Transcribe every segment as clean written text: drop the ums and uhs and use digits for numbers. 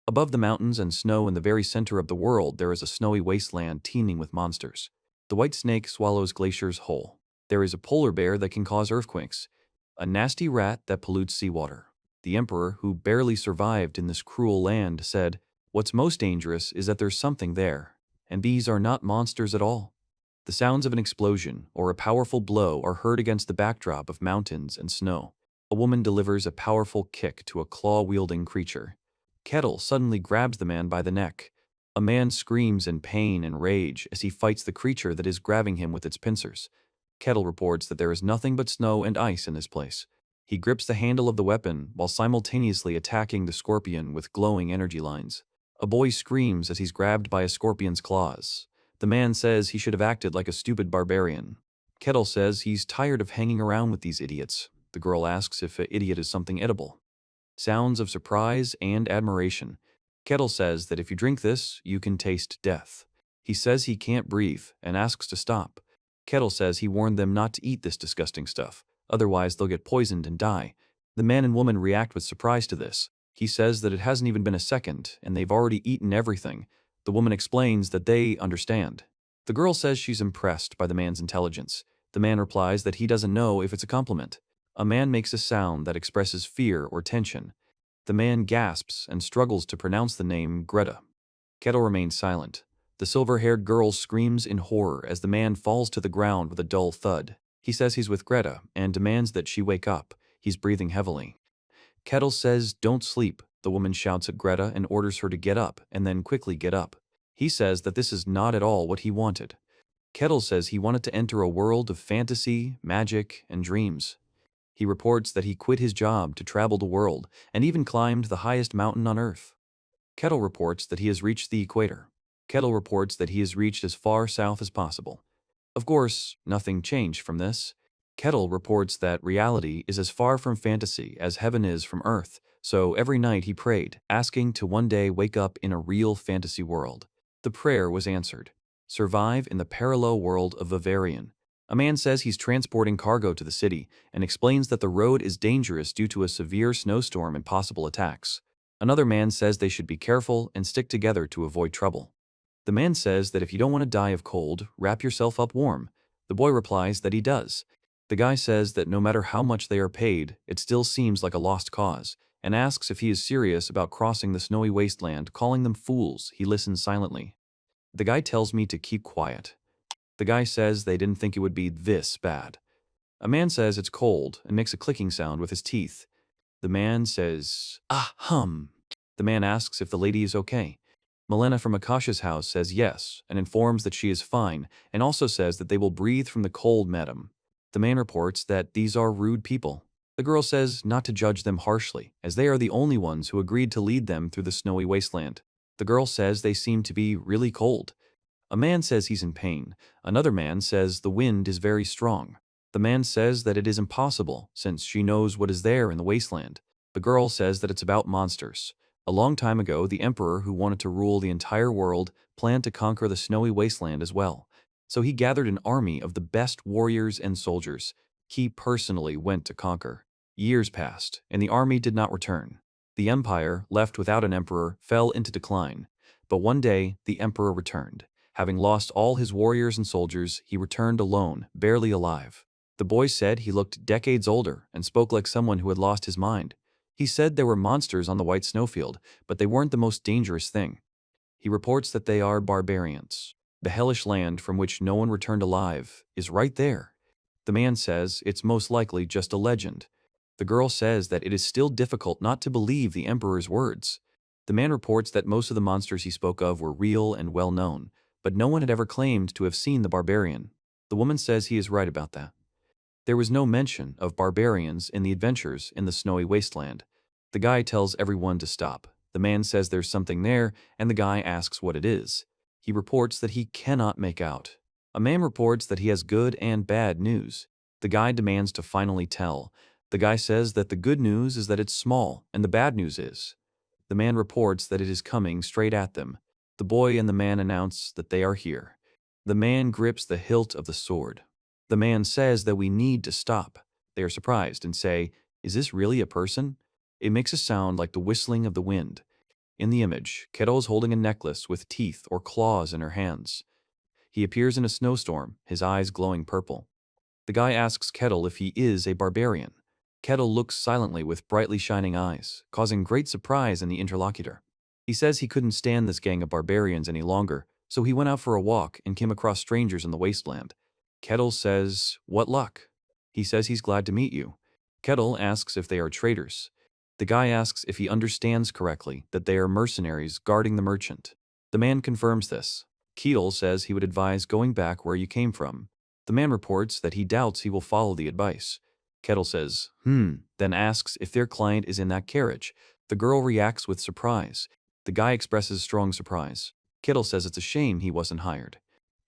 Above the mountains and snow in the very center of the world, there is a snowy wasteland teeming with monsters. The white snake swallows glaciers whole. There is a polar bear that can cause earthquakes. A nasty rat that pollutes seawater. The emperor, who barely survived in this cruel land, said, "What's most dangerous is that there's something there, and these are not monsters at all." The sounds of an explosion or a powerful blow are heard against the backdrop of mountains and snow. A woman delivers a powerful kick to a claw-wielding creature. Kettle suddenly grabs the man by the neck. A man screams in pain and rage as he fights the creature that is grabbing him with its pincers. Kettle reports that there is nothing but snow and ice in this place. He grips the handle of the weapon while simultaneously attacking the scorpion with glowing energy lines. A boy screams as he's grabbed by a scorpion's claws. The man says he should have acted like a stupid barbarian. Kettle says he's tired of hanging around with these idiots. The girl asks if an idiot is something edible. Sounds of surprise and admiration. Kettle says that if you drink this, you can taste death. He says he can't breathe and asks to stop. Kettle says he warned them not to eat this disgusting stuff, otherwise they'll get poisoned and die. The man and woman react with surprise to this. He says that it hasn't even been a second, and they've already eaten everything. The woman explains that they understand. The girl says she's impressed by the man's intelligence. The man replies that he doesn't know if it's a compliment. A man makes a sound that expresses fear or tension. The man gasps and struggles to pronounce the name Greta. Kettle remains silent. The silver-haired girl screams in horror as the man falls to the ground with a dull thud. He says he's with Greta and demands that she wake up. He's breathing heavily. Kettle says, "Don't sleep." The woman shouts at Greta and orders her to get up and then quickly get up. He says that this is not at all what he wanted. Kettle says he wanted to enter a world of fantasy, magic, and dreams. He reports that he quit his job to travel the world and even climbed the highest mountain on Earth. Kettle reports that he has reached the equator. Kettle reports that he has reached as far south as possible. Of course, nothing changed from this. Kettle reports that reality is as far from fantasy as heaven is from Earth, so every night he prayed, asking to one day wake up in a real fantasy world. The prayer was answered. Survive in the parallel world of Barbarian. A man says he's transporting cargo to the city and explains that the road is dangerous due to a severe snowstorm and possible attacks. Another man says they should be careful and stick together to avoid trouble. The man says that if you don't want to die of cold, wrap yourself up warm. The boy replies that he does. The guy says that no matter how much they are paid, it still seems like a lost cause, and asks if he is serious about crossing the snowy wasteland, calling them fools. He listens silently. The guy tells me to keep quiet. The guy says they didn't think it would be this bad. A man says it's cold and makes a clicking sound with his teeth. The man says, "Ah, hum." The man asks if the lady is okay. Milena from Akasha's house says yes and informs that she is fine, and also says that they will breathe from the cold, madam. The man reports that these are rude people. The girl says not to judge them harshly, as they are the only ones who agreed to lead them through the snowy wasteland. The girl says they seem to be really cold. A man says he's in pain. Another man says the wind is very strong. The man says that it is impossible, since she knows what is there in the wasteland. The girl says that it's about monsters. A long time ago, the emperor who wanted to rule the entire world planned to conquer the snowy wasteland as well. So he gathered an army of the best warriors and soldiers. He personally went to conquer. Years passed, and the army did not return. The empire, left without an emperor, fell into decline. But one day, the emperor returned. Having lost all his warriors and soldiers, he returned alone, barely alive. The boy said he looked decades older and spoke like someone who had lost his mind. He said there were monsters on the white snowfield, but they weren't the most dangerous thing. He reports that they are barbarians. The hellish land from which no one returned alive is right there. The man says it's most likely just a legend. The girl says that it is still difficult not to believe the emperor's words. The man reports that most of the monsters he spoke of were real and well known, but no one had ever claimed to have seen the barbarian. The woman says he is right about that. There was no mention of barbarians in the adventures in the snowy wasteland. The guy tells everyone to stop. The man says there's something there, and the guy asks what it is. He reports that he cannot make out. A man reports that he has good and bad news. The guy demands to finally tell. The guy says that the good news is that it's small, and the bad news is. The man reports that it is coming straight at them. The boy and the man announce that they are here. The man grips the hilt of the sword. The man says that we need to stop. They are surprised and say, "Is this really a person?" It makes a sound like the whistling of the wind. In the image, Kettle is holding a necklace with teeth or claws in her hands. He appears in a snowstorm, his eyes glowing purple. The guy asks Kettle if he is a barbarian. Kettle looks silently with brightly shining eyes, causing great surprise in the interlocutor. He says he couldn't stand this gang of barbarians any longer, so he went out for a walk and came across strangers in the wasteland. Kettle says, "What luck?" He says he's glad to meet you. Kettle asks if they are traitors. The guy asks if he understands correctly that they are mercenaries guarding the merchant. The man confirms this. Kettle says he would advise going back where you came from. The man reports that he doubts he will follow the advice. Kettle says, then asks if their client is in that carriage. The girl reacts with surprise. The guy expresses strong surprise. Kettle says it's a shame he wasn't hired.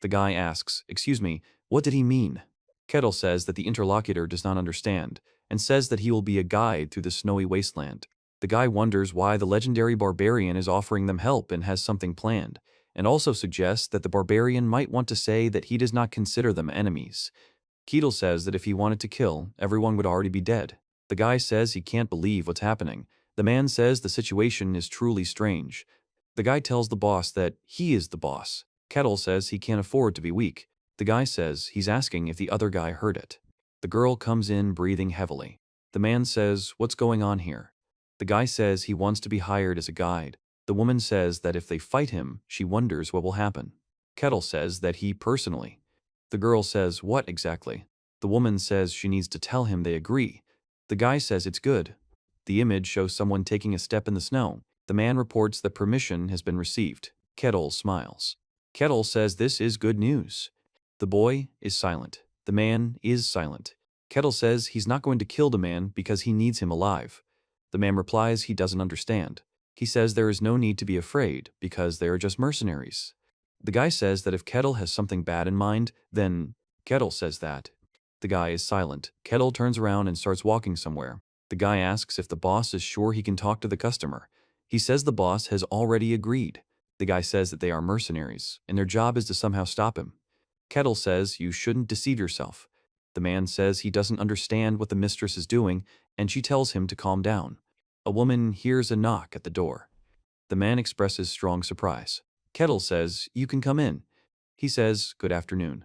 The guy asks, "Excuse me, what did he mean?" Kettle says that the interlocutor does not understand, and says that he will be a guide through the snowy wasteland. The guy wonders why the legendary barbarian is offering them help and has something planned, and also suggests that the barbarian might want to say that he does not consider them enemies. Kettle says that if he wanted to kill, everyone would already be dead. The guy says he can't believe what's happening. The man says the situation is truly strange. The guy tells the boss that he is the boss. Kettle says he can't afford to be weak. The guy says he's asking if the other guy heard it. The girl comes in breathing heavily. The man says, "What's going on here?" The guy says he wants to be hired as a guide. The woman says that if they fight him, she wonders what will happen. Kettle says that he personally. The girl says, "What exactly?" The woman says she needs to tell him they agree. The guy says it's good. The image shows someone taking a step in the snow. The man reports that permission has been received. Kettle smiles. Kettle says this is good news. The boy is silent. The man is silent. Kettle says he's not going to kill the man because he needs him alive. The man replies he doesn't understand. He says there is no need to be afraid because they are just mercenaries. The guy says that if Kettle has something bad in mind, then Kettle says that. The guy is silent. Kettle turns around and starts walking somewhere. The guy asks if the boss is sure he can talk to the customer. He says the boss has already agreed. The guy says that they are mercenaries, and their job is to somehow stop him. Kettle says you shouldn't deceive yourself. The man says he doesn't understand what the mistress is doing, and she tells him to calm down. A woman hears a knock at the door. The man expresses strong surprise. Kettle says, "You can come in." He says, "Good afternoon."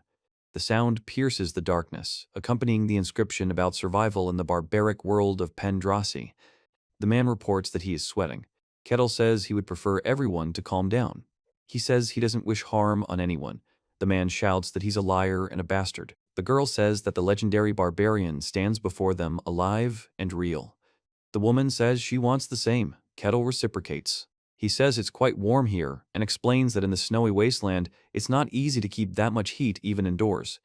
The sound pierces the darkness, accompanying the inscription about survival in the barbaric world of Pendrassi. The man reports that he is sweating. Kettle says he would prefer everyone to calm down. He says he doesn't wish harm on anyone. The man shouts that he's a liar and a bastard. The girl says that the legendary barbarian stands before them alive and real. The woman says she wants the same. Kettle reciprocates. He says it's quite warm here and explains that in the snowy wasteland, it's not easy to keep that much heat even indoors.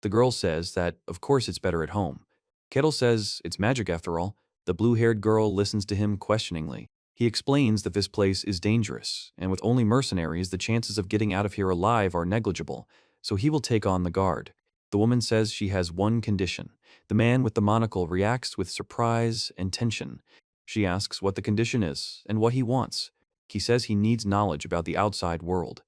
The girl says that, of course, it's better at home. Kettle says it's magic after all. The blue-haired girl listens to him questioningly. He explains that this place is dangerous, and with only mercenaries, the chances of getting out of here alive are negligible, so he will take on the guard. The woman says she has one condition. The man with the monocle reacts with surprise and tension. She asks what the condition is and what he wants. He says he needs knowledge about the outside world.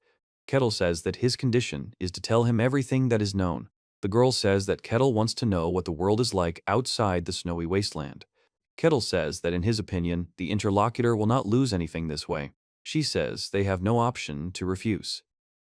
Kettle says that his condition is to tell him everything that is known. The girl says that Kettle wants to know what the world is like outside the snowy wasteland. Kettle says that in his opinion, the interlocutor will not lose anything this way. She says they have no option to refuse.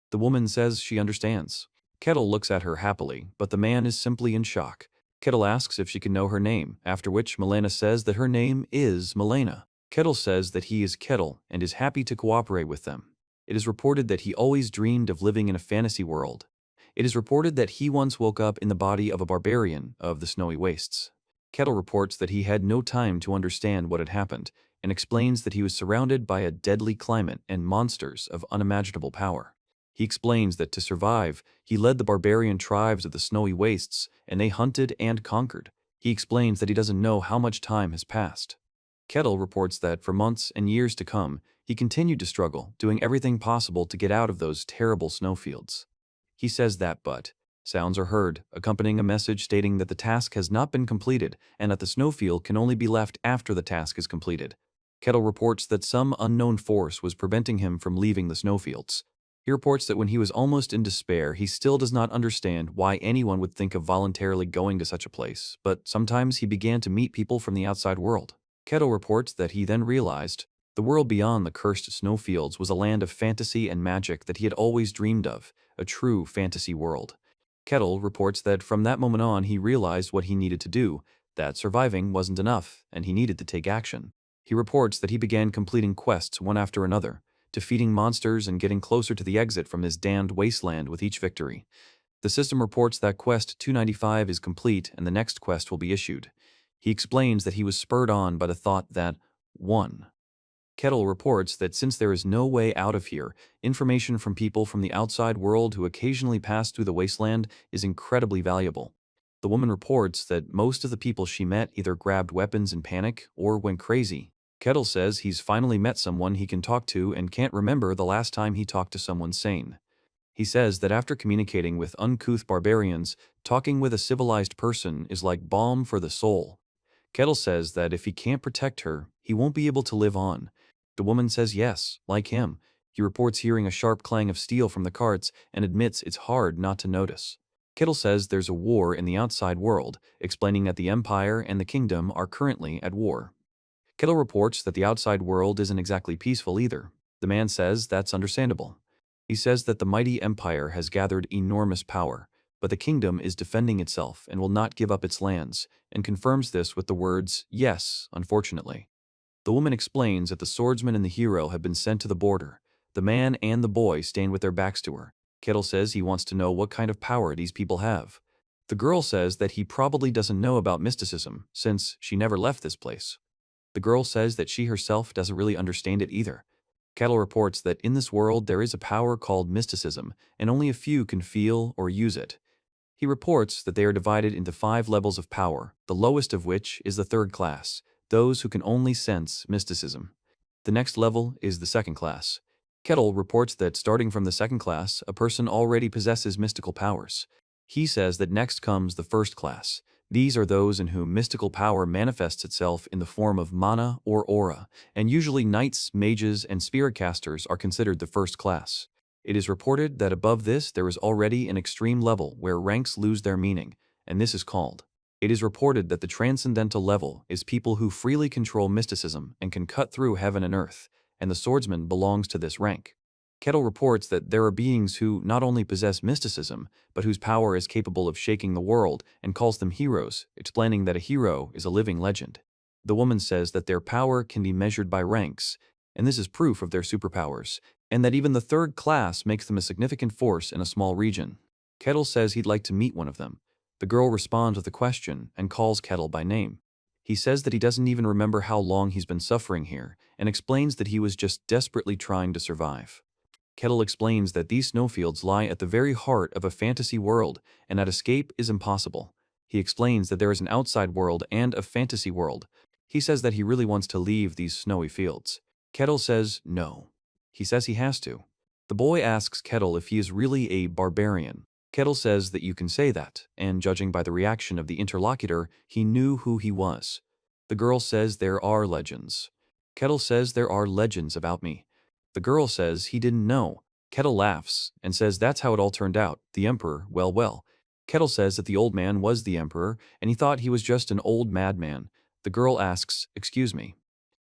The woman says she understands. Kettle looks at her happily, but the man is simply in shock. Kettle asks if she can know her name, after which Milena says that her name is Milena. Kettle says that he is Kettle and is happy to cooperate with them. It is reported that he always dreamed of living in a fantasy world. It is reported that he once woke up in the body of a barbarian of the snowy wastes. Kettle reports that he had no time to understand what had happened, and explains that he was surrounded by a deadly climate and monsters of unimaginable power. He explains that to survive, he led the barbarian tribes of the snowy wastes, and they hunted and conquered. He explains that he doesn't know how much time has passed. Kettle reports that for months and years to come, he continued to struggle, doing everything possible to get out of those terrible snowfields. He says that, but sounds are heard, accompanying a message stating that the task has not been completed and that the snowfield can only be left after the task is completed. Kettle reports that some unknown force was preventing him from leaving the snowfields. He reports that when he was almost in despair, he still does not understand why anyone would think of voluntarily going to such a place, but sometimes he began to meet people from the outside world. Kettle reports that he then realized The world beyond the cursed snowfields was a land of fantasy and magic that he had always dreamed of, a true fantasy world. Kettle reports that from that moment on he realized what he needed to do, that surviving wasn't enough, and he needed to take action. He reports that he began completing quests one after another, defeating monsters and getting closer to the exit from his damned wasteland with each victory. The system reports that quest 295 is complete and the next quest will be issued. He explains that he was spurred on by the thought that 1. Kettle reports that since there is no way out of here, information from people from the outside world who occasionally pass through the wasteland is incredibly valuable. The woman reports that most of the people she met either grabbed weapons in panic or went crazy. Kettle says he's finally met someone he can talk to and can't remember the last time he talked to someone sane. He says that after communicating with uncouth barbarians, talking with a civilized person is like balm for the soul. Kettle says that if he can't protect her, he won't be able to live on. The woman says yes, like him. He reports hearing a sharp clang of steel from the carts and admits it's hard not to notice. Kettle says there's a war in the outside world, explaining that the Empire and the Kingdom are currently at war. Kettle reports that the outside world isn't exactly peaceful either. The man says that's understandable. He says that the mighty Empire has gathered enormous power, but the kingdom is defending itself and will not give up its lands, and confirms this with the words, "Yes, unfortunately." The woman explains that the swordsman and the hero have been sent to the border. The man and the boy stand with their backs to her. Kettle says he wants to know what kind of power these people have. The girl says that he probably doesn't know about mysticism, since she never left this place. The girl says that she herself doesn't really understand it either. Kettle reports that in this world there is a power called mysticism, and only a few can feel or use it. He reports that they are divided into 5 levels of power, the lowest of which is the 3rd class, those who can only sense mysticism. The next level is the 2nd class. Kettle reports that starting from the 2nd class, a person already possesses mystical powers. He says that next comes the 1st class. These are those in whom mystical power manifests itself in the form of mana or aura, and usually knights, mages, and spirit casters are considered the 1st class. It is reported that above this there is already an extreme level where ranks lose their meaning, and this is called. It is reported that the transcendental level is people who freely control mysticism and can cut through heaven and earth, and the swordsman belongs to this rank. Kettle reports that there are beings who not only possess mysticism, but whose power is capable of shaking the world, and calls them heroes, explaining that a hero is a living legend. The woman says that their power can be measured by ranks, and this is proof of their superpowers, and that even the 3rd class makes them a significant force in a small region. Kettle says he'd like to meet one of them. The girl responds with a question and calls Kettle by name. He says that he doesn't even remember how long he's been suffering here, and explains that he was just desperately trying to survive. Kettle explains that these snowfields lie at the very heart of a fantasy world, and that escape is impossible. He explains that there is an outside world and a fantasy world. He says that he really wants to leave these snowy fields. Kettle says no. He says he has to. The boy asks Kettle if he is really a barbarian. Kettle says that you can say that, and judging by the reaction of the interlocutor, he knew who he was. The girl says there are legends. Kettle says there are legends about me. The girl says he didn't know. Kettle laughs and says that's how it all turned out. The emperor, well. Kettle says that the old man was the emperor, and he thought he was just an old madman. The girl asks, "Excuse me."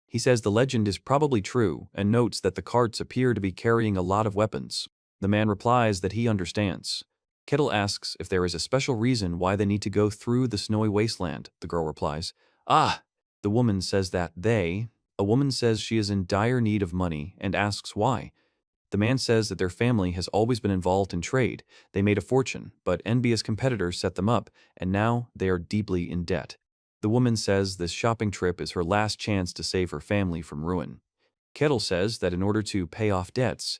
He says the legend is probably true, and notes that the carts appear to be carrying a lot of weapons. The man replies that he understands. Kettle asks if there is a special reason why they need to go through the snowy wasteland. The girl replies, "Ah!" The woman says that a woman says she is in dire need of money and asks why. The man says that their family has always been involved in trade. They made a fortune, but envious competitors set them up, and now they are deeply in debt. The woman says this shopping trip is her last chance to save her family from ruin. Kettle says that in order to pay off debts,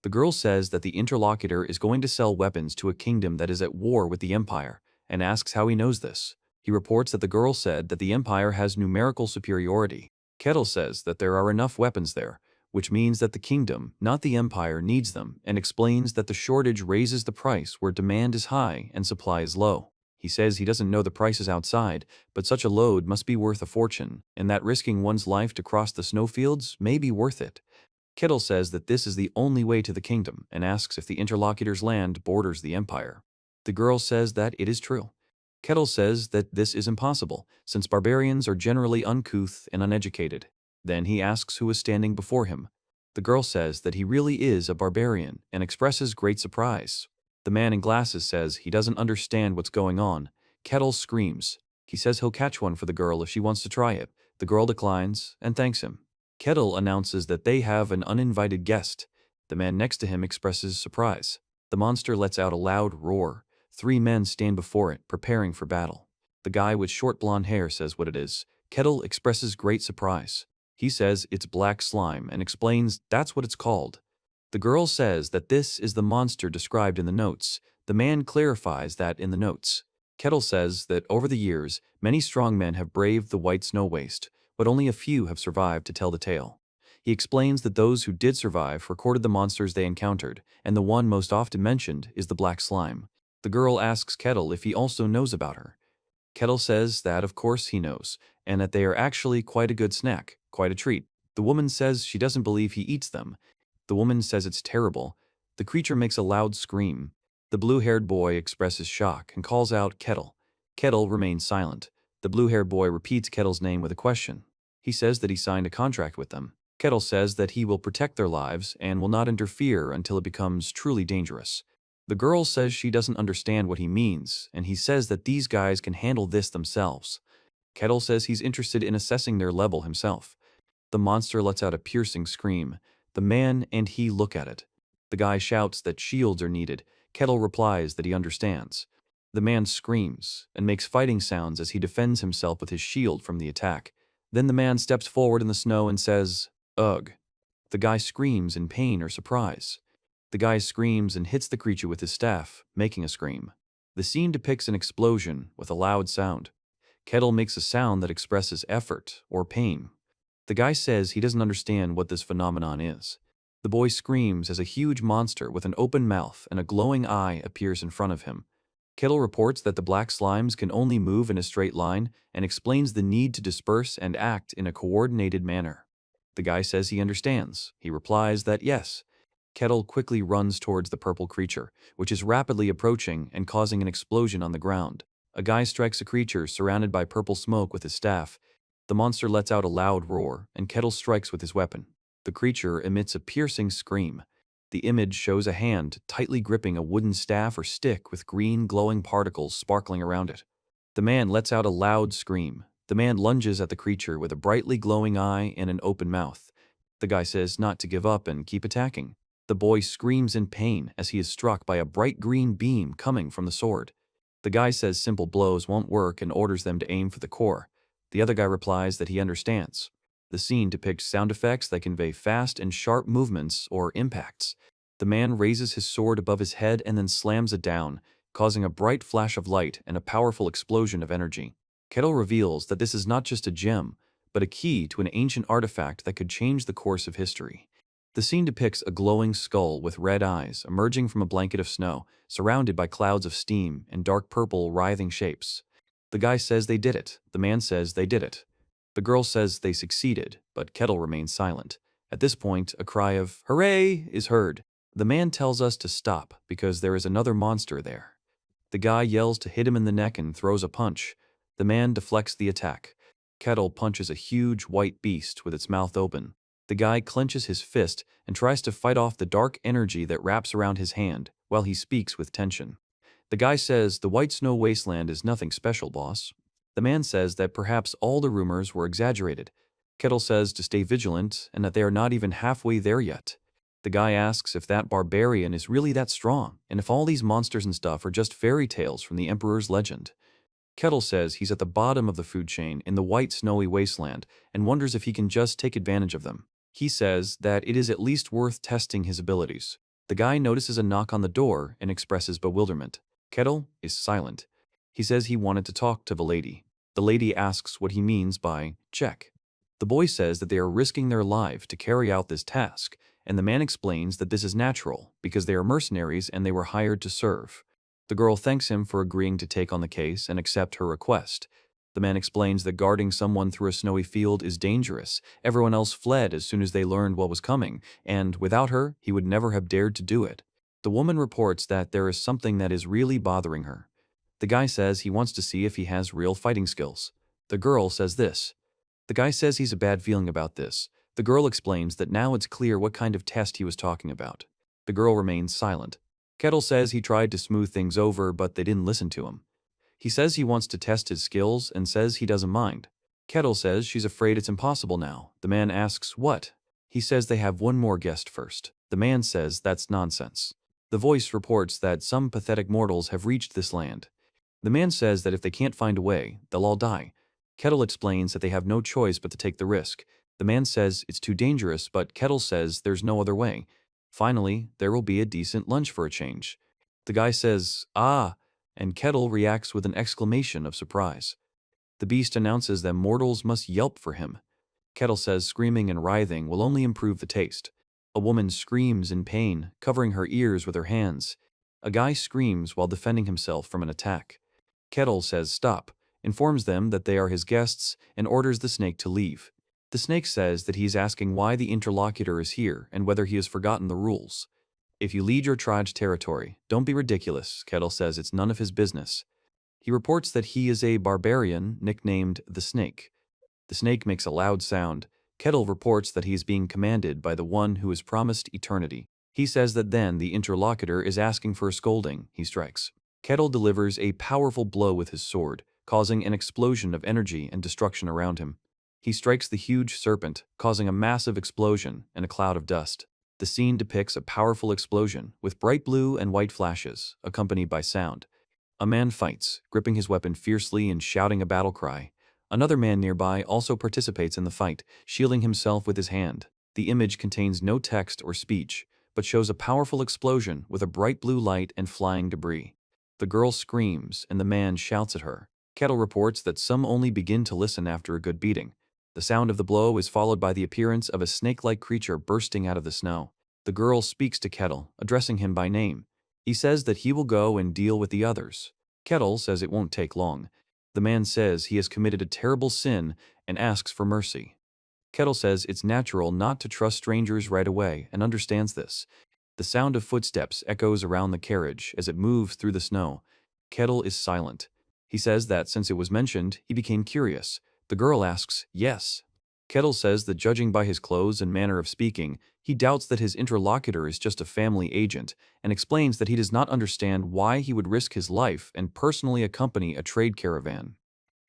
the girl says that the interlocutor is going to sell weapons to a kingdom that is at war with the Empire, and asks how he knows this. He reports that the girl said that the Empire has numerical superiority. Kettle says that there are enough weapons there, which means that the kingdom, not the Empire, needs them, and explains that the shortage raises the price where demand is high and supply is low. He says he doesn't know the prices outside, but such a load must be worth a fortune, and that risking one's life to cross the snowfields may be worth it. Kettle says that this is the only way to the kingdom, and asks if the interlocutor's land borders the Empire. The girl says that it is true. Kettle says that this is impossible, since barbarians are generally uncouth and uneducated. Then he asks who is standing before him. The girl says that he really is a barbarian and expresses great surprise. The man in glasses says he doesn't understand what's going on. Kettle screams. He says he'll catch one for the girl if she wants to try it. The girl declines and thanks him. Kettle announces that they have an uninvited guest. The man next to him expresses surprise. The monster lets out a loud roar. 3 men stand before it, preparing for battle. The guy with short blonde hair says what it is. Kettle expresses great surprise. He says it's black slime and explains that's what it's called. The girl says that this is the monster described in the notes. The man clarifies that in the notes. Kettle says that over the years, many strong men have braved the white snow waste, but only a few have survived to tell the tale. He explains that those who did survive recorded the monsters they encountered, and the one most often mentioned is the black slime. The girl asks Kettle if he also knows about her. Kettle says that of course he knows, and that they are actually quite a good snack, quite a treat. The woman says she doesn't believe he eats them. The woman says it's terrible. The creature makes a loud scream. The blue-haired boy expresses shock and calls out Kettle. Kettle remains silent. The blue-haired boy repeats Kettle's name with a question. He says that he signed a contract with them. Kettle says that he will protect their lives and will not interfere until it becomes truly dangerous. The girl says she doesn't understand what he means, and he says that these guys can handle this themselves. Kettle says he's interested in assessing their level himself. The monster lets out a piercing scream. The man and he look at it. The guy shouts that shields are needed. Kettle replies that he understands. The man screams and makes fighting sounds as he defends himself with his shield from the attack. Then the man steps forward in the snow and says, "Ugh." The guy screams in pain or surprise. The guy screams and hits the creature with his staff, making a scream. The scene depicts an explosion with a loud sound. Kettle makes a sound that expresses effort or pain. The guy says he doesn't understand what this phenomenon is. The boy screams as a huge monster with an open mouth and a glowing eye appears in front of him. Kettle reports that the black slimes can only move in a straight line and explains the need to disperse and act in a coordinated manner. The guy says he understands. He replies that yes. Kettle quickly runs towards the purple creature, which is rapidly approaching and causing an explosion on the ground. A guy strikes a creature surrounded by purple smoke with his staff. The monster lets out a loud roar, and Kettle strikes with his weapon. The creature emits a piercing scream. The image shows a hand tightly gripping a wooden staff or stick with green glowing particles sparkling around it. The man lets out a loud scream. The man lunges at the creature with a brightly glowing eye and an open mouth. The guy says not to give up and keep attacking. The boy screams in pain as he is struck by a bright green beam coming from the sword. The guy says simple blows won't work and orders them to aim for the core. The other guy replies that he understands. The scene depicts sound effects that convey fast and sharp movements or impacts. The man raises his sword above his head and then slams it down, causing a bright flash of light and a powerful explosion of energy. Kettle reveals that this is not just a gem, but a key to an ancient artifact that could change the course of history. The scene depicts a glowing skull with red eyes emerging from a blanket of snow, surrounded by clouds of steam and dark purple writhing shapes. The guy says they did it. The man says they did it. The girl says they succeeded, but Kettle remains silent. At this point, a cry of "Hooray!" is heard. The man tells us to stop because there is another monster there. The guy yells to hit him in the neck and throws a punch. The man deflects the attack. Kettle punches a huge white beast with its mouth open. The guy clenches his fist and tries to fight off the dark energy that wraps around his hand while he speaks with tension. The guy says the white snow wasteland is nothing special, boss. The man says that perhaps all the rumors were exaggerated. Kettle says to stay vigilant and that they are not even halfway there yet. The guy asks if that barbarian is really that strong and if all these monsters and stuff are just fairy tales from the Emperor's legend. Kettle says he's at the bottom of the food chain in the white snowy wasteland and wonders if he can just take advantage of them. He says that it is at least worth testing his abilities. The guy notices a knock on the door and expresses bewilderment. Kettle is silent. He says he wanted to talk to the lady. The lady asks what he means by check. The boy says that they are risking their life to carry out this task, and the man explains that this is natural because they are mercenaries and they were hired to serve. The girl thanks him for agreeing to take on the case and accept her request. The man explains that guarding someone through a snowy field is dangerous. Everyone else fled as soon as they learned what was coming, and without her, he would never have dared to do it. The woman reports that there is something that is really bothering her. The guy says he wants to see if he has real fighting skills. The girl says this: The guy says he's a bad feeling about this. The girl explains that now it's clear what kind of test he was talking about. The girl remains silent. Kettle says he tried to smooth things over, but they didn't listen to him. He says he wants to test his skills and says he doesn't mind. Kettle says she's afraid it's impossible now. The man asks what? He says they have one more guest first. The man says that's nonsense. The voice reports that some pathetic mortals have reached this land. The man says that if they can't find a way, they'll all die. Kettle explains that they have no choice but to take the risk. The man says it's too dangerous, but Kettle says there's no other way. Finally, there will be a decent lunch for a change. The guy says, "Ah," and Kettle reacts with an exclamation of surprise. The beast announces that mortals must yelp for him. Kettle says screaming and writhing will only improve the taste. A woman screams in pain, covering her ears with her hands. A guy screams while defending himself from an attack. Kettle says stop, informs them that they are his guests, and orders the snake to leave. The snake says that he is asking why the interlocutor is here and whether he has forgotten the rules. If you lead your tribe's territory, don't be ridiculous, Kettle says it's none of his business. He reports that he is a barbarian nicknamed the Snake. The snake makes a loud sound. Kettle reports that he is being commanded by the one who is promised eternity. He says that then the interlocutor is asking for a scolding. He strikes. Kettle delivers a powerful blow with his sword, causing an explosion of energy and destruction around him. He strikes the huge serpent, causing a massive explosion and a cloud of dust. The scene depicts a powerful explosion with bright blue and white flashes, accompanied by sound. A man fights, gripping his weapon fiercely and shouting a battle cry. Another man nearby also participates in the fight, shielding himself with his hand. The image contains no text or speech, but shows a powerful explosion with a bright blue light and flying debris. The girl screams, and the man shouts at her. Kettle reports that some only begin to listen after a good beating. The sound of the blow is followed by the appearance of a snake-like creature bursting out of the snow. The girl speaks to Kettle, addressing him by name. He says that he will go and deal with the others. Kettle says it won't take long. The man says he has committed a terrible sin and asks for mercy. Kettle says it's natural not to trust strangers right away and understands this. The sound of footsteps echoes around the carriage as it moves through the snow. Kettle is silent. He says that since it was mentioned, he became curious. The girl asks, yes. Kettle says that judging by his clothes and manner of speaking, he doubts that his interlocutor is just a family agent, and explains that he does not understand why he would risk his life and personally accompany a trade caravan.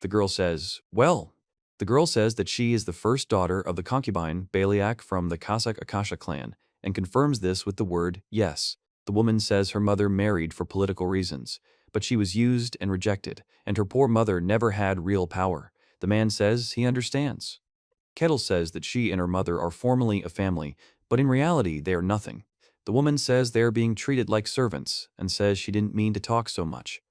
The girl says, well. The girl says that she is the first daughter of the concubine Baliak from the Cossack Akasha clan, and confirms this with the word yes. The woman says her mother married for political reasons, but she was used and rejected, and her poor mother never had real power. The man says he understands. Kettle says that she and her mother are formally a family, but in reality they are nothing. The woman says they are being treated like servants, and says she didn't mean to talk so much.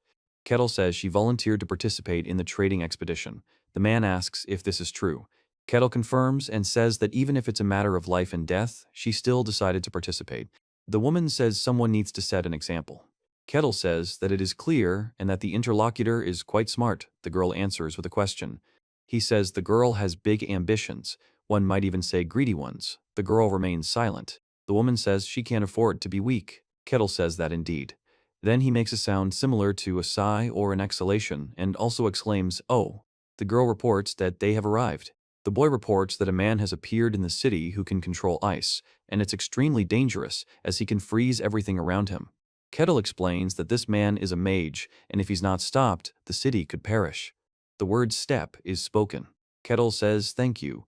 Kettle says she volunteered to participate in the trading expedition. The man asks if this is true. Kettle confirms and says that even if it's a matter of life and death, she still decided to participate. The woman says someone needs to set an example. Kettle says that it is clear and that the interlocutor is quite smart. The girl answers with a question. He says the girl has big ambitions, one might even say greedy ones. The girl remains silent. The woman says she can't afford to be weak. Kettle says that indeed. Then he makes a sound similar to a sigh or an exhalation and also exclaims, oh. The girl reports that they have arrived. The boy reports that a man has appeared in the city who can control ice, and it's extremely dangerous as he can freeze everything around him. Kettle explains that this man is a mage, and if he's not stopped, the city could perish. The word step is spoken. Kettle says thank you.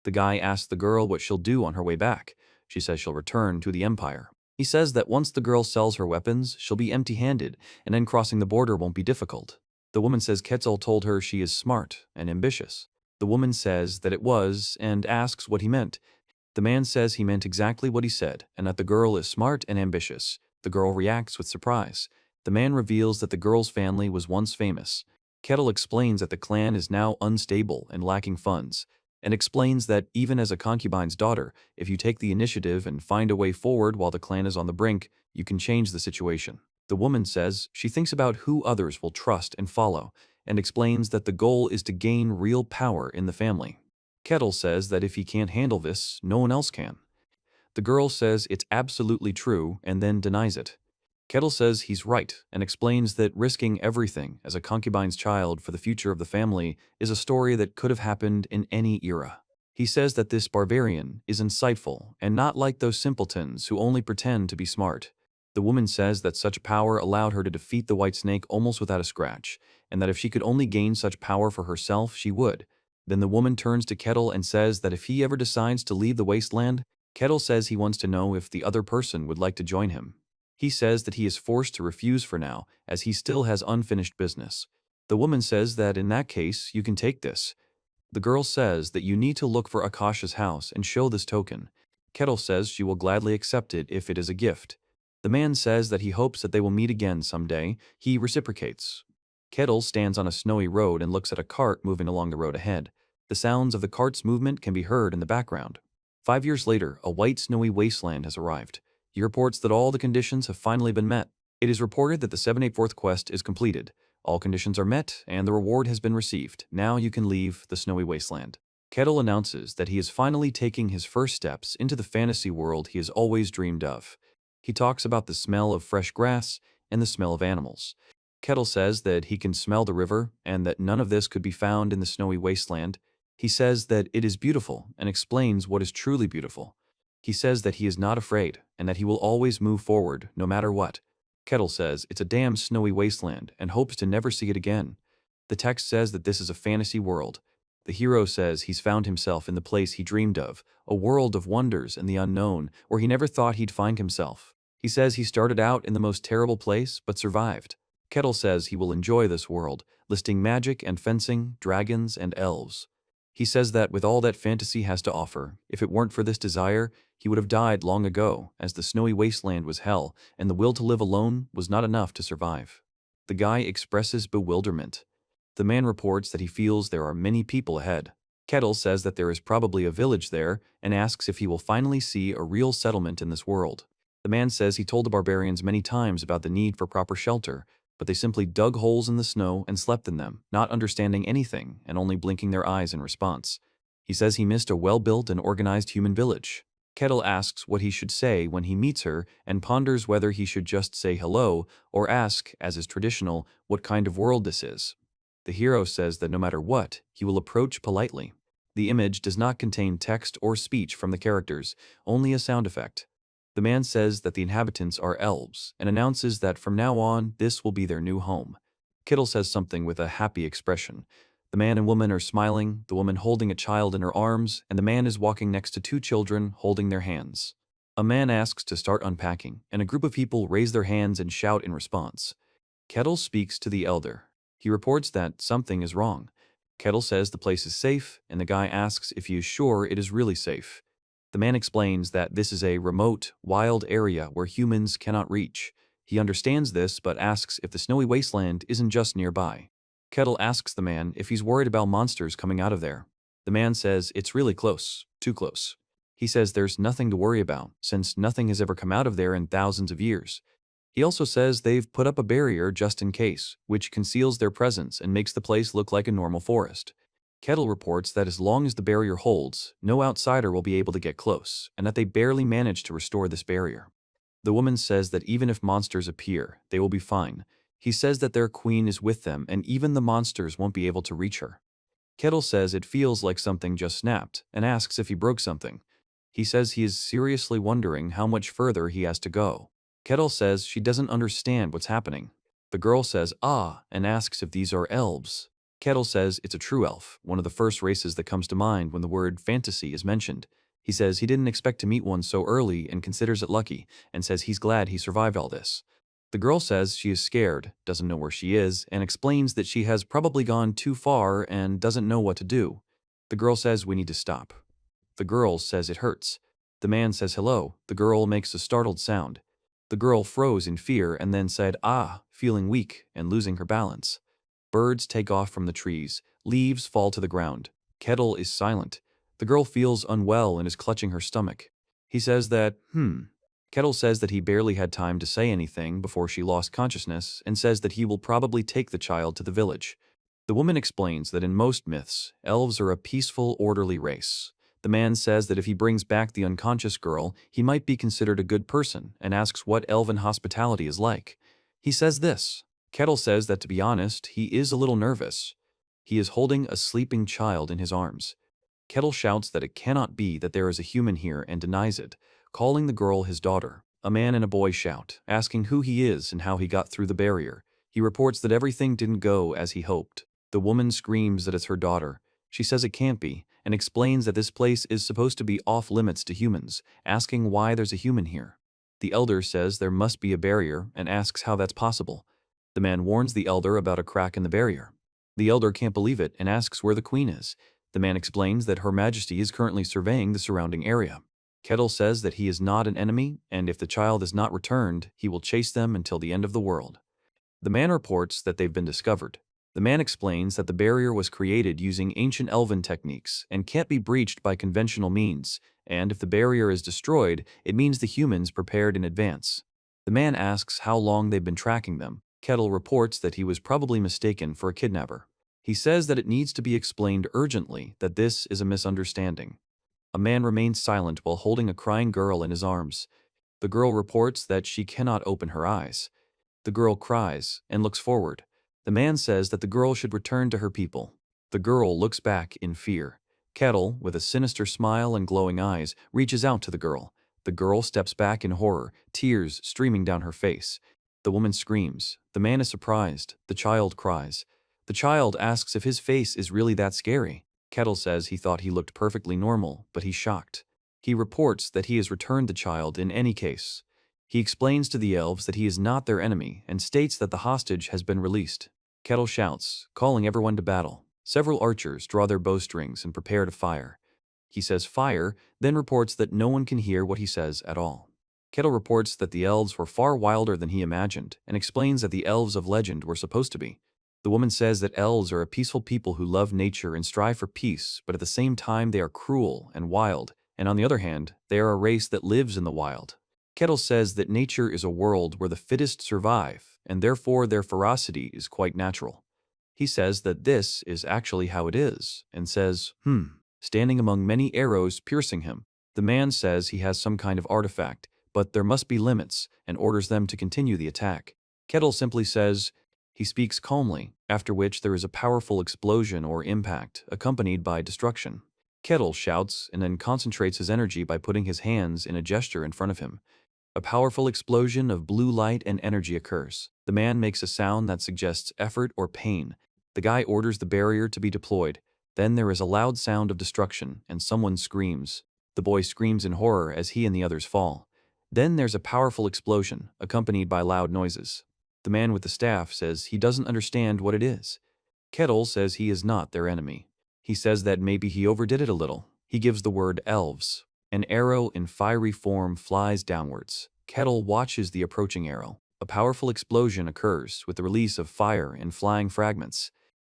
The guy asks the girl what she'll do on her way back. She says she'll return to the Empire. He says that once the girl sells her weapons, she'll be empty-handed, and then crossing the border won't be difficult. The woman says Kettle told her she is smart and ambitious. The woman says that it was, and asks what he meant. The man says he meant exactly what he said, and that the girl is smart and ambitious. The girl reacts with surprise. The man reveals that the girl's family was once famous. Kettle explains that the clan is now unstable and lacking funds, and explains that even as a concubine's daughter, if you take the initiative and find a way forward while the clan is on the brink, you can change the situation. The woman says she thinks about who others will trust and follow, and explains that the goal is to gain real power in the family. Kettle says that if he can't handle this, no one else can. The girl says it's absolutely true and then denies it. Kettle says he's right and explains that risking everything as a concubine's child for the future of the family is a story that could have happened in any era. He says that this barbarian is insightful and not like those simpletons who only pretend to be smart. The woman says that such power allowed her to defeat the white snake almost without a scratch, and that if she could only gain such power for herself, she would. Then the woman turns to Kettle and says that if he ever decides to leave the wasteland, Kettle says he wants to know if the other person would like to join him. He says that he is forced to refuse for now, as he still has unfinished business. The woman says that in that case, you can take this. The girl says that you need to look for Akasha's house and show this token. Kettle says she will gladly accept it if it is a gift. The man says that he hopes that they will meet again someday. He reciprocates. Kettle stands on a snowy road and looks at a cart moving along the road ahead. The sounds of the cart's movement can be heard in the background. 5 years later, a white snowy wasteland has arrived. He reports that all the conditions have finally been met. It is reported that the 784th quest is completed. All conditions are met, and the reward has been received. Now you can leave the snowy wasteland. Kettle announces that he is finally taking his first steps into the fantasy world he has always dreamed of. He talks about the smell of fresh grass and the smell of animals. Kettle says that he can smell the river and that none of this could be found in the snowy wasteland. He says that it is beautiful and explains what is truly beautiful. He says that he is not afraid and that he will always move forward no matter what. Kettle says it's a damn snowy wasteland and hopes to never see it again. The text says that this is a fantasy world. The hero says he's found himself in the place he dreamed of, a world of wonders and the unknown, where he never thought he'd find himself. He says he started out in the most terrible place but survived. Kettle says he will enjoy this world, listing magic and fencing, dragons and elves. He says that with all that fantasy has to offer, if it weren't for this desire, he would have died long ago, as the snowy wasteland was hell, and the will to live alone was not enough to survive. The guy expresses bewilderment. The man reports that he feels there are many people ahead. Kettle says that there is probably a village there, and asks if he will finally see a real settlement in this world. The man says he told the barbarians many times about the need for proper shelter, but they simply dug holes in the snow and slept in them, not understanding anything and only blinking their eyes in response. He says he missed a well-built and organized human village. Kettle asks what he should say when he meets her and ponders whether he should just say hello or ask, as is traditional, what kind of world this is. The hero says that no matter what, he will approach politely. The image does not contain text or speech from the characters, only a sound effect. The man says that the inhabitants are elves and announces that from now on, this will be their new home. Kettle says something with a happy expression. The man and woman are smiling, the woman holding a child in her arms, and the man is walking next to 2 children holding their hands. A man asks to start unpacking, and a group of people raise their hands and shout in response. Kettle speaks to the elder. He reports that something is wrong. Kettle says the place is safe, and the guy asks if he is sure it is really safe. The man explains that this is a remote, wild area where humans cannot reach. He understands this but asks if the snowy wasteland isn't just nearby. Kettle asks the man if he's worried about monsters coming out of there. The man says it's really close, too close. He says there's nothing to worry about, since nothing has ever come out of there in thousands of years. He also says they've put up a barrier just in case, which conceals their presence and makes the place look like a normal forest. Kettle reports that as long as the barrier holds, no outsider will be able to get close, and that they barely managed to restore this barrier. The woman says that even if monsters appear, they will be fine. He says that their queen is with them and even the monsters won't be able to reach her. Kettle says it feels like something just snapped and asks if he broke something. He says he is seriously wondering how much further he has to go. Kettle says she doesn't understand what's happening. The girl says, "Ah," and asks if these are elves. Kettle says it's a true elf, one of the first races that comes to mind when the word fantasy is mentioned. He says he didn't expect to meet one so early and considers it lucky, and says he's glad he survived all this. The girl says she is scared, doesn't know where she is, and explains that she has probably gone too far and doesn't know what to do. The girl says we need to stop. The girl says it hurts. The man says hello. The girl makes a startled sound. The girl froze in fear and then said, "Ah," feeling weak and losing her balance. Birds take off from the trees. Leaves fall to the ground. Kettle is silent. The girl feels unwell and is clutching her stomach. He says that, Kettle says that he barely had time to say anything before she lost consciousness and says that he will probably take the child to the village. The woman explains that in most myths, elves are a peaceful, orderly race. The man says that if he brings back the unconscious girl, he might be considered a good person and asks what elven hospitality is like. He says this. Kettle says that to be honest, he is a little nervous. He is holding a sleeping child in his arms. Kettle shouts that it cannot be that there is a human here and denies it, calling the girl his daughter. A man and a boy shout, asking who he is and how he got through the barrier. He reports that everything didn't go as he hoped. The woman screams that it's her daughter. She says it can't be, and explains that this place is supposed to be off limits to humans, asking why there's a human here. The elder says there must be a barrier and asks how that's possible. The man warns the elder about a crack in the barrier. The elder can't believe it and asks where the queen is. The man explains that Her Majesty is currently surveying the surrounding area. Kettle says that he is not an enemy, and if the child is not returned, he will chase them until the end of the world. The man reports that they've been discovered. The man explains that the barrier was created using ancient elven techniques and can't be breached by conventional means, and if the barrier is destroyed, it means the humans prepared in advance. The man asks how long they've been tracking them. Kettle reports that he was probably mistaken for a kidnapper. He says that it needs to be explained urgently that this is a misunderstanding. A man remains silent while holding a crying girl in his arms. The girl reports that she cannot open her eyes. The girl cries and looks forward. The man says that the girl should return to her people. The girl looks back in fear. Kettle, with a sinister smile and glowing eyes, reaches out to the girl. The girl steps back in horror, tears streaming down her face. The woman screams. The man is surprised. The child cries. The child asks if his face is really that scary. Kettle says he thought he looked perfectly normal, but he's shocked. He reports that he has returned the child in any case. He explains to the elves that he is not their enemy and states that the hostage has been released. Kettle shouts, calling everyone to battle. Several archers draw their bowstrings and prepare to fire. He says fire, then reports that no one can hear what he says at all. Kettle reports that the elves were far wilder than he imagined and explains that the elves of legend were supposed to be. The woman says that elves are a peaceful people who love nature and strive for peace, but at the same time they are cruel and wild, and on the other hand, they are a race that lives in the wild. Kettle says that nature is a world where the fittest survive, and therefore their ferocity is quite natural. He says that this is actually how it is, and says, standing among many arrows piercing him. The man says he has some kind of artifact, but there must be limits, and orders them to continue the attack. Kettle simply says, he speaks calmly, after which there is a powerful explosion or impact, accompanied by destruction. Kettle shouts and then concentrates his energy by putting his hands in a gesture in front of him. A powerful explosion of blue light and energy occurs. The man makes a sound that suggests effort or pain. The guy orders the barrier to be deployed. Then there is a loud sound of destruction, and someone screams. The boy screams in horror as he and the others fall. Then there's a powerful explosion, accompanied by loud noises. The man with the staff says he doesn't understand what it is. Kettle says he is not their enemy. He says that maybe he overdid it a little. He gives the word elves. An arrow in fiery form flies downwards. Kettle watches the approaching arrow. A powerful explosion occurs with the release of fire and flying fragments.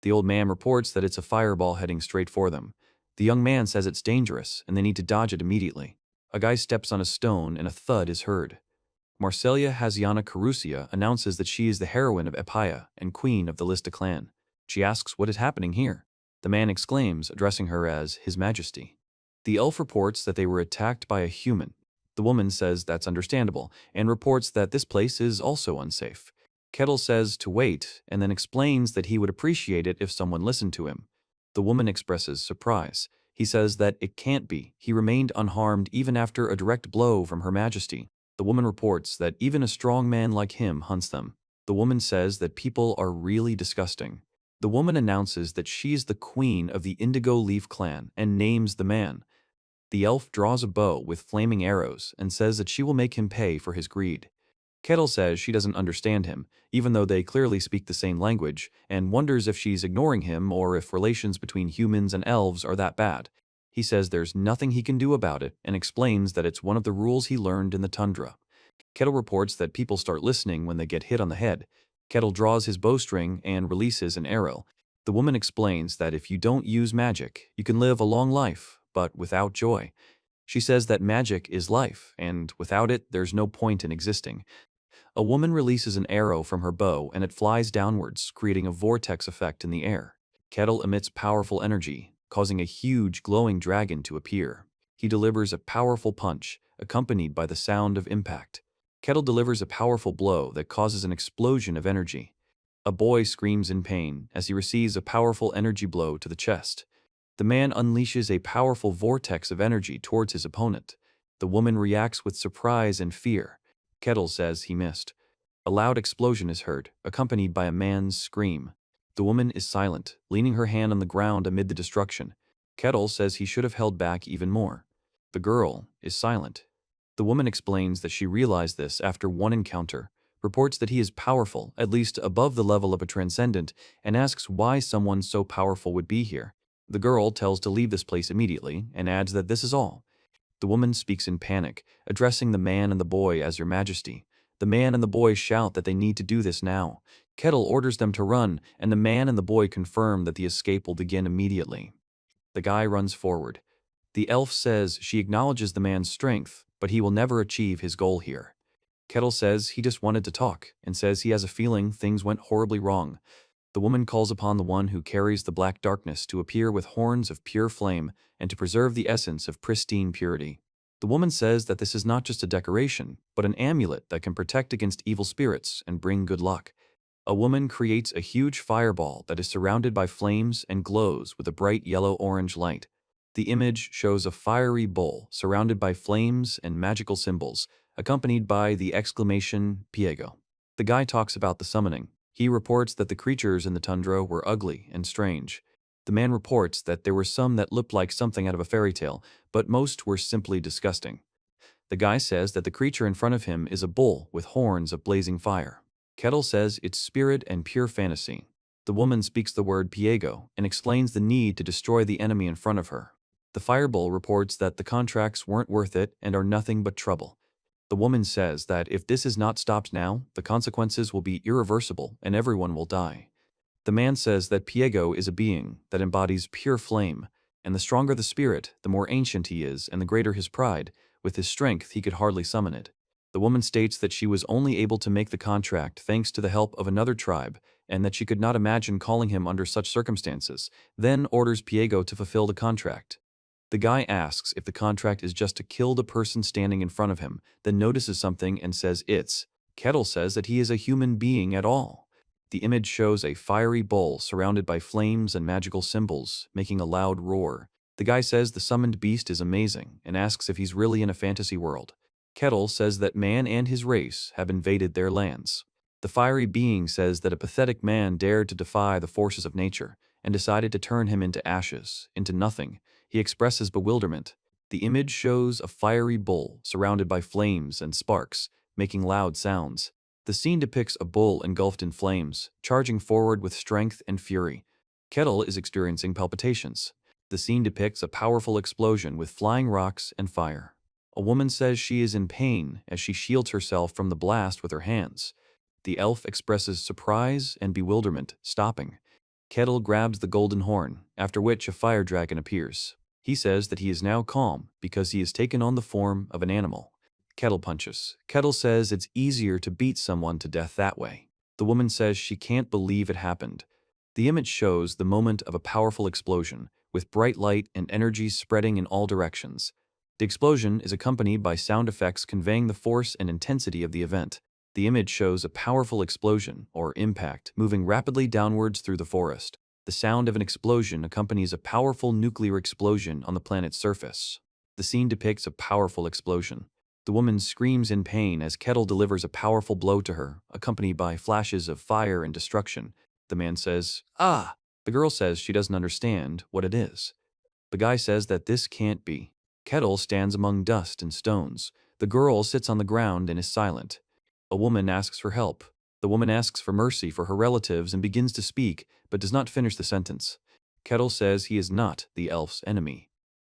The old man reports that it's a fireball heading straight for them. The young man says it's dangerous and they need to dodge it immediately. A guy steps on a stone and a thud is heard. Marcelia Hasiana Carusia announces that she is the heroine of Epaya and queen of the Lista clan. She asks what is happening here. The man exclaims, addressing her as His Majesty. The elf reports that they were attacked by a human. The woman says that's understandable and reports that this place is also unsafe. Kettle says to wait and then explains that he would appreciate it if someone listened to him. The woman expresses surprise. He says that it can't be. He remained unharmed even after a direct blow from Her Majesty. The woman reports that even a strong man like him hunts them. The woman says that people are really disgusting. The woman announces that she's the queen of the Indigo Leaf clan and names the man. The elf draws a bow with flaming arrows and says that she will make him pay for his greed. Kettle says she doesn't understand him, even though they clearly speak the same language, and wonders if she's ignoring him or if relations between humans and elves are that bad. He says there's nothing he can do about it and explains that it's one of the rules he learned in the tundra. Kettle reports that people start listening when they get hit on the head. Kettle draws his bowstring and releases an arrow. The woman explains that if you don't use magic, you can live a long life, but without joy. She says that magic is life, and without it, there's no point in existing. A woman releases an arrow from her bow and it flies downwards, creating a vortex effect in the air. Kettle emits powerful energy, causing a huge glowing dragon to appear. He delivers a powerful punch, accompanied by the sound of impact. Kettle delivers a powerful blow that causes an explosion of energy. A boy screams in pain as he receives a powerful energy blow to the chest. The man unleashes a powerful vortex of energy towards his opponent. The woman reacts with surprise and fear. Kettle says he missed. A loud explosion is heard, accompanied by a man's scream. The woman is silent, leaning her hand on the ground amid the destruction. Kettle says he should have held back even more. The girl is silent. The woman explains that she realized this after one encounter, reports that he is powerful, at least above the level of a transcendent, and asks why someone so powerful would be here. The girl tells to leave this place immediately and adds that this is all. The woman speaks in panic, addressing the man and the boy as Your Majesty. The man and the boy shout that they need to do this now. Kettle orders them to run, and the man and the boy confirm that the escape will begin immediately. The guy runs forward. The elf says she acknowledges the man's strength, but he will never achieve his goal here. Kettle says he just wanted to talk, and says he has a feeling things went horribly wrong. The woman calls upon the one who carries the black darkness to appear with horns of pure flame and to preserve the essence of pristine purity. The woman says that this is not just a decoration, but an amulet that can protect against evil spirits and bring good luck. A woman creates a huge fireball that is surrounded by flames and glows with a bright yellow-orange light. The image shows a fiery bowl surrounded by flames and magical symbols, accompanied by the exclamation Piego. The guy talks about the summoning. He reports that the creatures in the tundra were ugly and strange. The man reports that there were some that looked like something out of a fairy tale, but most were simply disgusting. The guy says that the creature in front of him is a bull with horns of blazing fire. Kettle says it's spirit and pure fantasy. The woman speaks the word Piego and explains the need to destroy the enemy in front of her. The firebull reports that the contracts weren't worth it and are nothing but trouble. The woman says that if this is not stopped now, the consequences will be irreversible and everyone will die. The man says that Piego is a being that embodies pure flame, and the stronger the spirit, the more ancient he is and the greater his pride. With his strength, he could hardly summon it. The woman states that she was only able to make the contract thanks to the help of another tribe, and that she could not imagine calling him under such circumstances, then orders Piego to fulfill the contract. The guy asks if the contract is just to kill the person standing in front of him, then notices something and says it's. Kettle says that he is a human being at all. The image shows a fiery bowl surrounded by flames and magical symbols, making a loud roar. The guy says the summoned beast is amazing and asks if he's really in a fantasy world. Kettle says that man and his race have invaded their lands. The fiery being says that a pathetic man dared to defy the forces of nature and decided to turn him into ashes, into nothing. He expresses bewilderment. The image shows a fiery bull surrounded by flames and sparks, making loud sounds. The scene depicts a bull engulfed in flames, charging forward with strength and fury. Kettle is experiencing palpitations. The scene depicts a powerful explosion with flying rocks and fire. A woman says she is in pain as she shields herself from the blast with her hands. The elf expresses surprise and bewilderment, stopping. Kettle grabs the golden horn, after which a fire dragon appears. He says that he is now calm because he has taken on the form of an animal. Kettle punches. Kettle says it's easier to beat someone to death that way. The woman says she can't believe it happened. The image shows the moment of a powerful explosion, with bright light and energy spreading in all directions. The explosion is accompanied by sound effects conveying the force and intensity of the event. The image shows a powerful explosion, or impact, moving rapidly downwards through the forest. The sound of an explosion accompanies a powerful nuclear explosion on the planet's surface. The scene depicts a powerful explosion. The woman screams in pain as Kettle delivers a powerful blow to her, accompanied by flashes of fire and destruction. The man says, "Ah!" The girl says she doesn't understand what it is. The guy says that this can't be. Kettle stands among dust and stones. The girl sits on the ground and is silent. A woman asks for help. The woman asks for mercy for her relatives and begins to speak, but does not finish the sentence. Kettle says he is not the elf's enemy.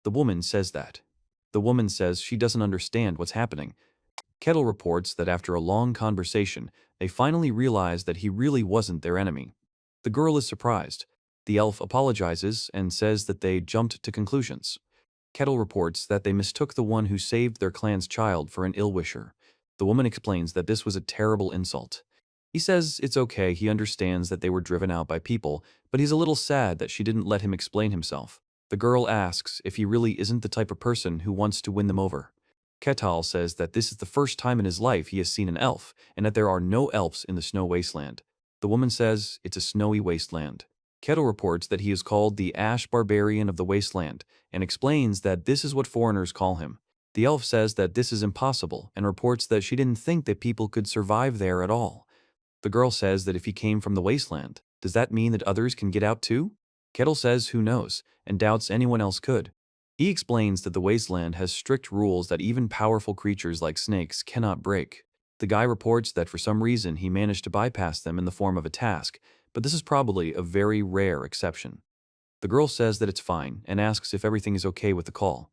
The woman says that. The woman says she doesn't understand what's happening. Kettle reports that after a long conversation, they finally realize that he really wasn't their enemy. The girl is surprised. The elf apologizes and says that they jumped to conclusions. Kettle reports that they mistook the one who saved their clan's child for an ill-wisher. The woman explains that this was a terrible insult. He says it's okay, he understands that they were driven out by people, but he's a little sad that she didn't let him explain himself. The girl asks if he really isn't the type of person who wants to win them over. Ketal says that this is the first time in his life he has seen an elf, and that there are no elves in the snow wasteland. The woman says it's a snowy wasteland. Kettle reports that he is called the Ash Barbarian of the Wasteland, and explains that this is what foreigners call him. The elf says that this is impossible, and reports that she didn't think that people could survive there at all. The girl says that if he came from the wasteland, does that mean that others can get out too? Kettle says who knows, and doubts anyone else could. He explains that the wasteland has strict rules that even powerful creatures like snakes cannot break. The guy reports that for some reason he managed to bypass them in the form of a task, but this is probably a very rare exception. The girl says that it's fine and asks if everything is okay with the call.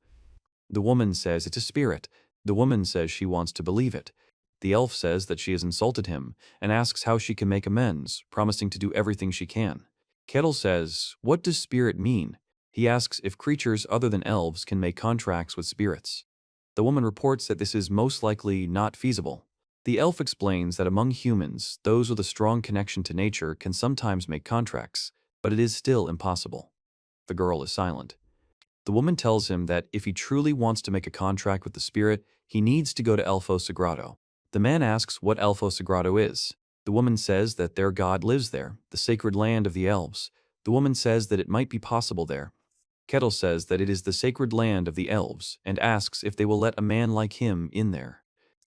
The woman says it's a spirit. The woman says she wants to believe it. The elf says that she has insulted him and asks how she can make amends, promising to do everything she can. Kettle says, "What does spirit mean?" He asks if creatures other than elves can make contracts with spirits. The woman reports that this is most likely not feasible. The elf explains that among humans, those with a strong connection to nature can sometimes make contracts, but it is still impossible. The girl is silent. The woman tells him that if he truly wants to make a contract with the spirit, he needs to go to Elfo Sagrado. The man asks what Elfo Sagrado is. The woman says that their god lives there, the sacred land of the elves. The woman says that it might be possible there. Kettle says that it is the sacred land of the elves, and asks if they will let a man like him in there.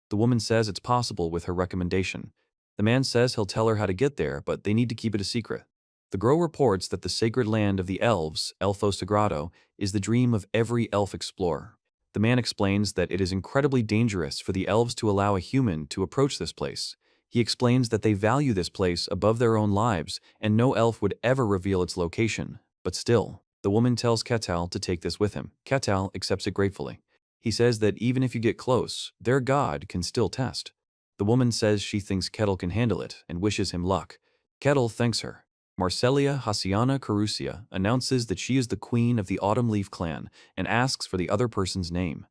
The woman says it's possible with her recommendation. The man says he'll tell her how to get there, but they need to keep it a secret. The girl reports that the sacred land of the elves, Elfo Sagrado, is the dream of every elf explorer. The man explains that it is incredibly dangerous for the elves to allow a human to approach this place. He explains that they value this place above their own lives, and no elf would ever reveal its location. But still, the woman tells Ketal to take this with him. Ketal accepts it gratefully. He says that even if you get close, their god can still test. The woman says she thinks Kettle can handle it and wishes him luck. Kettle thanks her. Marcelia Haciana Carusia announces that she is the queen of the Autumn Leaf clan and asks for the other person's name.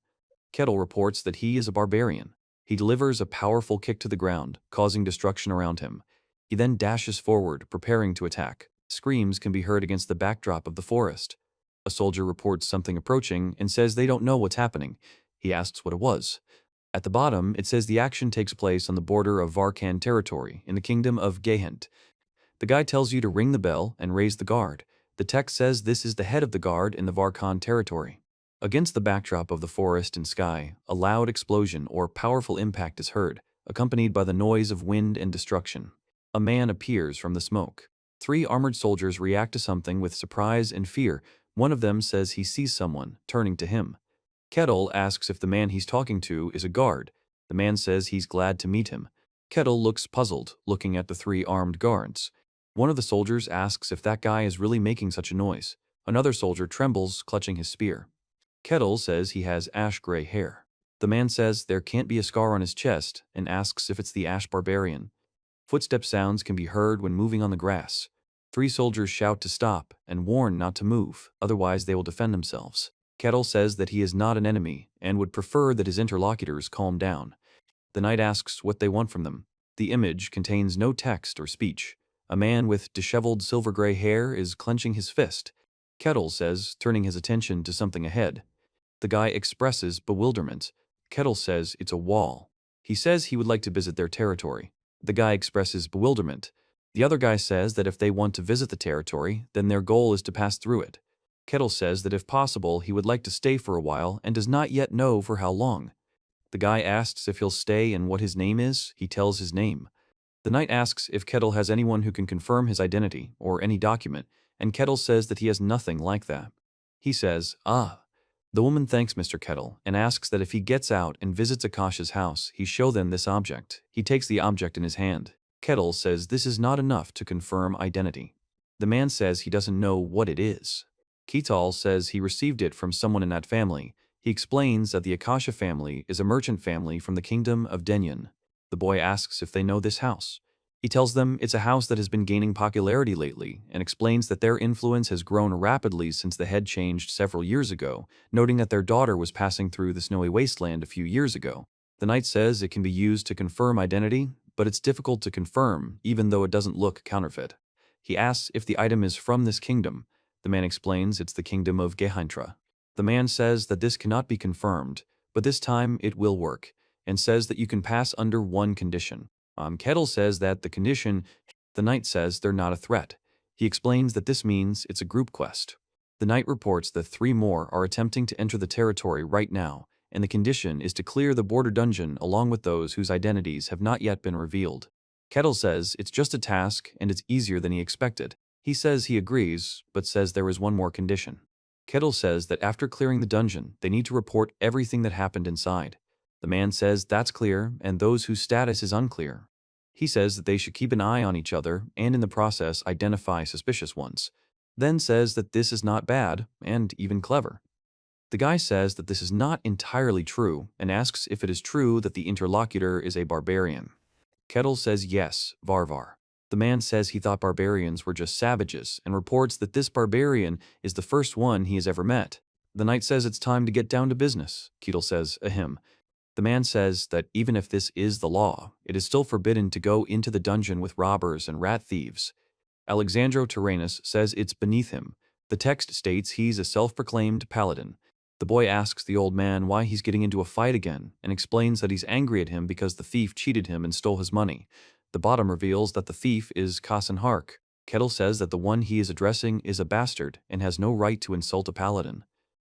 Kettle reports that he is a barbarian. He delivers a powerful kick to the ground, causing destruction around him. He then dashes forward, preparing to attack. Screams can be heard against the backdrop of the forest. A soldier reports something approaching and says they don't know what's happening. He asks what it was. At the bottom, it says the action takes place on the border of Varkan territory in the kingdom of Gehent. The guy tells you to ring the bell and raise the guard. The text says this is the head of the guard in the Varkan territory. Against the backdrop of the forest and sky, a loud explosion or powerful impact is heard, accompanied by the noise of wind and destruction. A man appears from the smoke. 3 armored soldiers react to something with surprise and fear. One of them says he sees someone, turning to him. Kettle asks if the man he's talking to is a guard. The man says he's glad to meet him. Kettle looks puzzled, looking at the 3 armed guards. One of the soldiers asks if that guy is really making such a noise. Another soldier trembles, clutching his spear. Kettle says he has ash-gray hair. The man says there can't be a scar on his chest and asks if it's the Ash Barbarian. Footstep sounds can be heard when moving on the grass. 3 soldiers shout to stop and warn not to move, otherwise they will defend themselves. Kettle says that he is not an enemy and would prefer that his interlocutors calm down. The knight asks what they want from them. The image contains no text or speech. A man with disheveled silver-gray hair is clenching his fist. Kettle says, turning his attention to something ahead. The guy expresses bewilderment. Kettle says it's a wall. He says he would like to visit their territory. The guy expresses bewilderment. The other guy says that if they want to visit the territory, then their goal is to pass through it. Kettle says that if possible, he would like to stay for a while and does not yet know for how long. The guy asks if he'll stay and what his name is. He tells his name. The knight asks if Kettle has anyone who can confirm his identity or any document, and Kettle says that he has nothing like that. He says, "Ah." The woman thanks Mr. Kettle and asks that if he gets out and visits Akasha's house, he show them this object. He takes the object in his hand. Kettle says this is not enough to confirm identity. The man says he doesn't know what it is. Ketal says he received it from someone in that family. He explains that the Akasha family is a merchant family from the kingdom of Denyon. The boy asks if they know this house. He tells them it's a house that has been gaining popularity lately and explains that their influence has grown rapidly since the head changed several years ago, noting that their daughter was passing through the snowy wasteland a few years ago. The knight says it can be used to confirm identity, but it's difficult to confirm even though it doesn't look counterfeit. He asks if the item is from this kingdom. The man explains it's the kingdom of Gehintra. The man says that this cannot be confirmed, but this time it will work, and says that you can pass under one condition. Kettle says that the condition, the knight says they're not a threat. He explains that this means it's a group quest. The knight reports that 3 more are attempting to enter the territory right now, and the condition is to clear the border dungeon along with those whose identities have not yet been revealed. Kettle says it's just a task and it's easier than he expected. He says he agrees, but says there is one more condition. Kettle says that after clearing the dungeon, they need to report everything that happened inside. The man says that's clear, and those whose status is unclear. He says that they should keep an eye on each other and in the process identify suspicious ones. Then says that this is not bad, and even clever. The guy says that this is not entirely true, and asks if it is true that the interlocutor is a barbarian. Kettle says yes, Varvar. The man says he thought barbarians were just savages, and reports that this barbarian is the first one he has ever met. The knight says it's time to get down to business. Kettle says, ahem. The man says that even if this is the law, it is still forbidden to go into the dungeon with robbers and rat thieves. Alexandro Tyrannus says it's beneath him. The text states he's a self-proclaimed paladin. The boy asks the old man why he's getting into a fight again, and explains that he's angry at him because the thief cheated him and stole his money. The bottom reveals that the thief is Kassen Hark. Kettle says that the one he is addressing is a bastard and has no right to insult a paladin.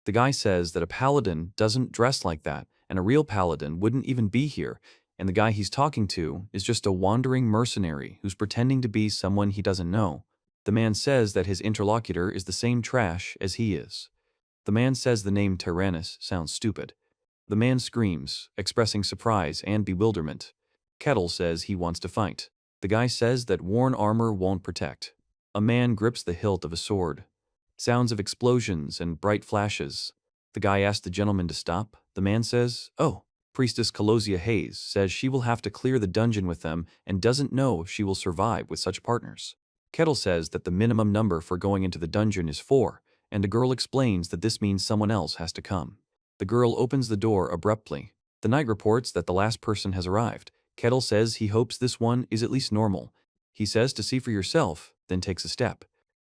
The guy says that a paladin doesn't dress like that, and a real paladin wouldn't even be here, and the guy he's talking to is just a wandering mercenary who's pretending to be someone he doesn't know. The man says that his interlocutor is the same trash as he is. The man says the name Tyrannus sounds stupid. The man screams, expressing surprise and bewilderment. Kettle says he wants to fight. The guy says that worn armor won't protect. A man grips the hilt of a sword. Sounds of explosions and bright flashes. The guy asks the gentleman to stop. The man says, oh. Priestess Colosia Hayes says she will have to clear the dungeon with them and doesn't know if she will survive with such partners. Kettle says that the minimum number for going into the dungeon is 4, and a girl explains that this means someone else has to come. The girl opens the door abruptly. The knight reports that the last person has arrived. Kettle says he hopes this one is at least normal. He says to see for yourself, then takes a step.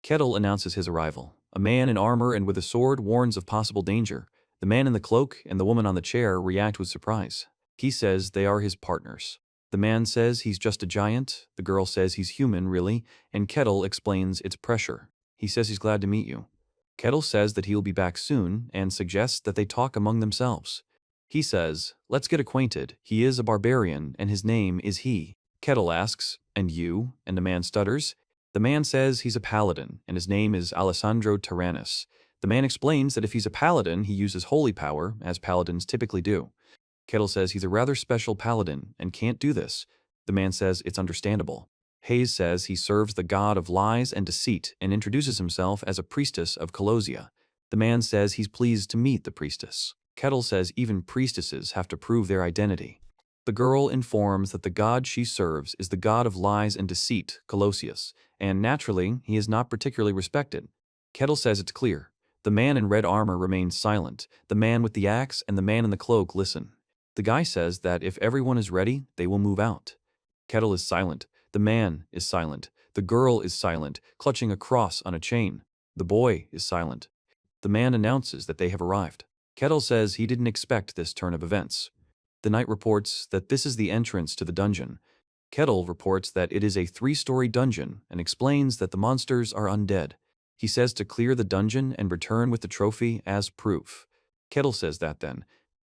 Kettle announces his arrival. A man in armor and with a sword warns of possible danger. The man in the cloak and the woman on the chair react with surprise. He says they are his partners. The man says he's just a giant, the girl says he's human, really, and Kettle explains it's pressure. He says he's glad to meet you. Kettle says that he'll be back soon and suggests that they talk among themselves. He says, let's get acquainted, he is a barbarian and his name is he. Kettle asks, and you? And the man stutters. The man says he's a paladin and his name is Alessandro Tyrannus. The man explains that if he's a paladin, he uses holy power, as paladins typically do. Kettle says he's a rather special paladin and can't do this. The man says it's understandable. Hayes says he serves the god of lies and deceit and introduces himself as a priestess of Colosia. The man says he's pleased to meet the priestess. Kettle says even priestesses have to prove their identity. The girl informs that the god she serves is the god of lies and deceit, Colosius, and naturally, he is not particularly respected. Kettle says it's clear. The man in red armor remains silent. The man with the axe and the man in the cloak listen. The guy says that if everyone is ready, they will move out. Kettle is silent. The man is silent. The girl is silent, clutching a cross on a chain. The boy is silent. The man announces that they have arrived. Kettle says he didn't expect this turn of events. The knight reports that this is the entrance to the dungeon. Kettle reports that it is a 3-story dungeon and explains that the monsters are undead. He says to clear the dungeon and return with the trophy as proof. Kettle says that then.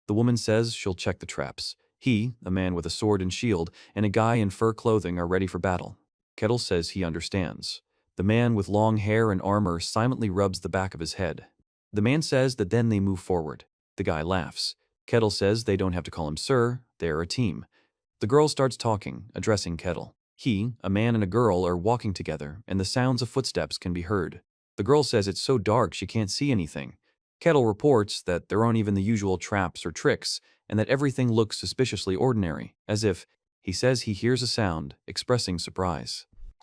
The woman says she'll check the traps. He, a man with a sword and shield, and a guy in fur clothing are ready for battle. Kettle says he understands. The man with long hair and armor silently rubs the back of his head. The man says that then they move forward. The guy laughs. Kettle says they don't have to call him sir, they're a team. The girl starts talking, addressing Kettle. He, a man and a girl are walking together, and the sounds of footsteps can be heard. The girl says it's so dark she can't see anything. Kettle reports that there aren't even the usual traps or tricks, and that everything looks suspiciously ordinary, as if, he says he hears a sound, expressing surprise.